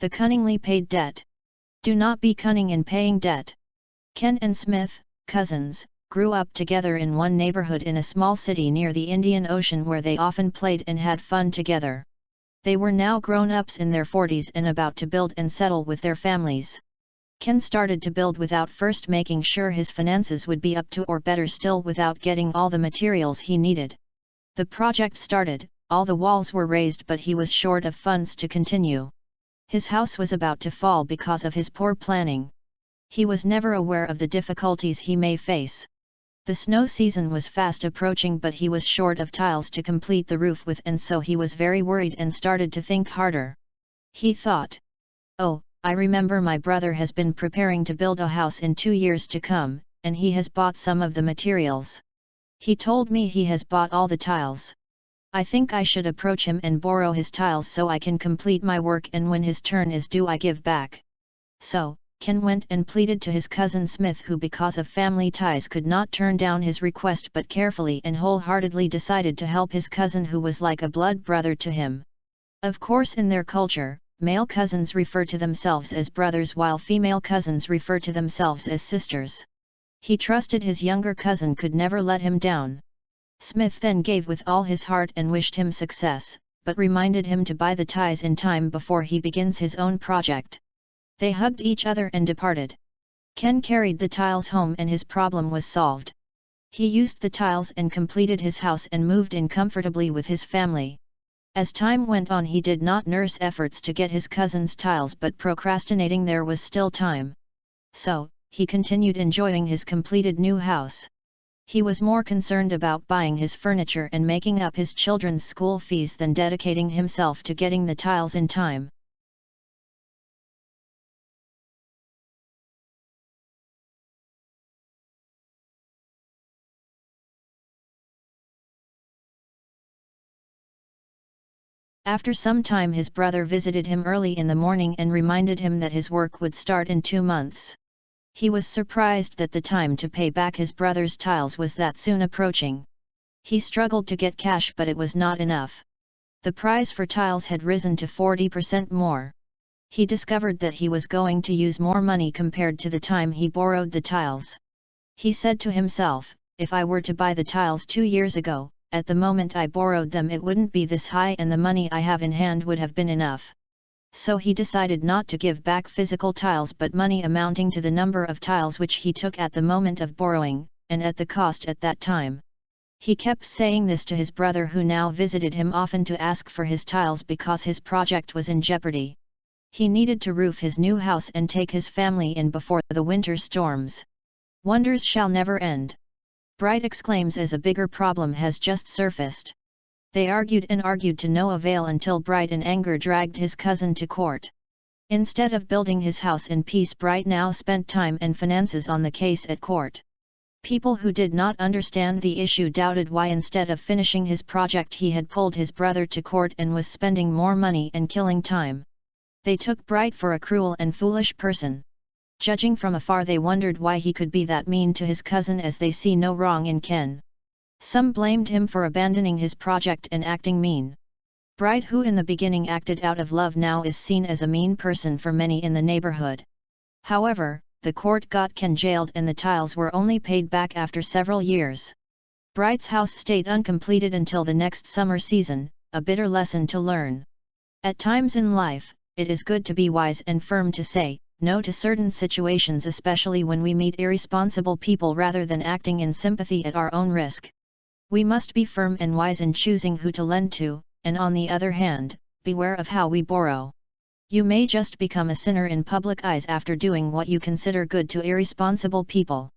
The cunningly paid debt. Do not be cunning in paying debt. Ken and Smith, cousins, grew up together in one neighborhood in a small city near the Indian Ocean where they often played and had fun together. They were now grown-ups in their 40s and about to build and settle with their families. Ken started to build without first making sure his finances would be up to, or better still, without getting all the materials he needed. The project started, all the walls were raised, but he was short of funds to continue. His house was about to fall because of his poor planning. He was never aware of the difficulties he may face. The snow season was fast approaching, but he was short of tiles to complete the roof with, and so he was very worried and started to think harder. He thought, "Oh, I remember my brother has been preparing to build a house in 2 years to come, and he has bought some of the materials. He told me he has bought all the tiles. I think I should approach him and borrow his tiles so I can complete my work, and when his turn is due I give back." So, Ken went and pleaded to his cousin Smith, who because of family ties could not turn down his request, but carefully and wholeheartedly decided to help his cousin, who was like a blood brother to him. Of course, in their culture, male cousins refer to themselves as brothers while female cousins refer to themselves as sisters. He trusted his younger cousin could never let him down. Smith then gave with all his heart and wished him success, but reminded him to buy the ties in time before he begins his own project. They hugged each other and departed. Ken carried the tiles home and his problem was solved. He used the tiles and completed his house and moved in comfortably with his family. As time went on, he did not nurse efforts to get his cousin's tiles, but procrastinating there was still time. So, he continued enjoying his completed new house. He was more concerned about buying his furniture and making up his children's school fees than dedicating himself to getting the tiles in time. After some time, his brother visited him early in the morning and reminded him that his work would start in 2 months. He was surprised that the time to pay back his brother's tiles was that soon approaching. He struggled to get cash, but it was not enough. The price for tiles had risen to 40% more. He discovered that he was going to use more money compared to the time he borrowed the tiles. He said to himself, "If I were to buy the tiles 2 years ago, at the moment I borrowed them it wouldn't be this high and the money I have in hand would have been enough." So he decided not to give back physical tiles but money amounting to the number of tiles which he took at the moment of borrowing, and at the cost at that time. He kept saying this to his brother, who now visited him often to ask for his tiles because his project was in jeopardy. He needed to roof his new house and take his family in before the winter storms. Wonders shall never end. Bright exclaims as a bigger problem has just surfaced. They argued and argued to no avail until Bright in anger dragged his cousin to court. Instead of building his house in peace, Bright now spent time and finances on the case at court. People who did not understand the issue doubted why instead of finishing his project he had pulled his brother to court and was spending more money and killing time. They took Bright for a cruel and foolish person. Judging from afar, they wondered why he could be that mean to his cousin, as they see no wrong in Ken. Some blamed him for abandoning his project and acting mean. Bright, who in the beginning acted out of love, now is seen as a mean person for many in the neighborhood. However, the court got Ken jailed and the tiles were only paid back after several years. Bright's house stayed uncompleted until the next summer season, a bitter lesson to learn. At times in life, it is good to be wise and firm to say no to certain situations, especially when we meet irresponsible people, rather than acting in sympathy at our own risk. We must be firm and wise in choosing who to lend to, and on the other hand, beware of how we borrow. You may just become a sinner in public eyes after doing what you consider good to irresponsible people.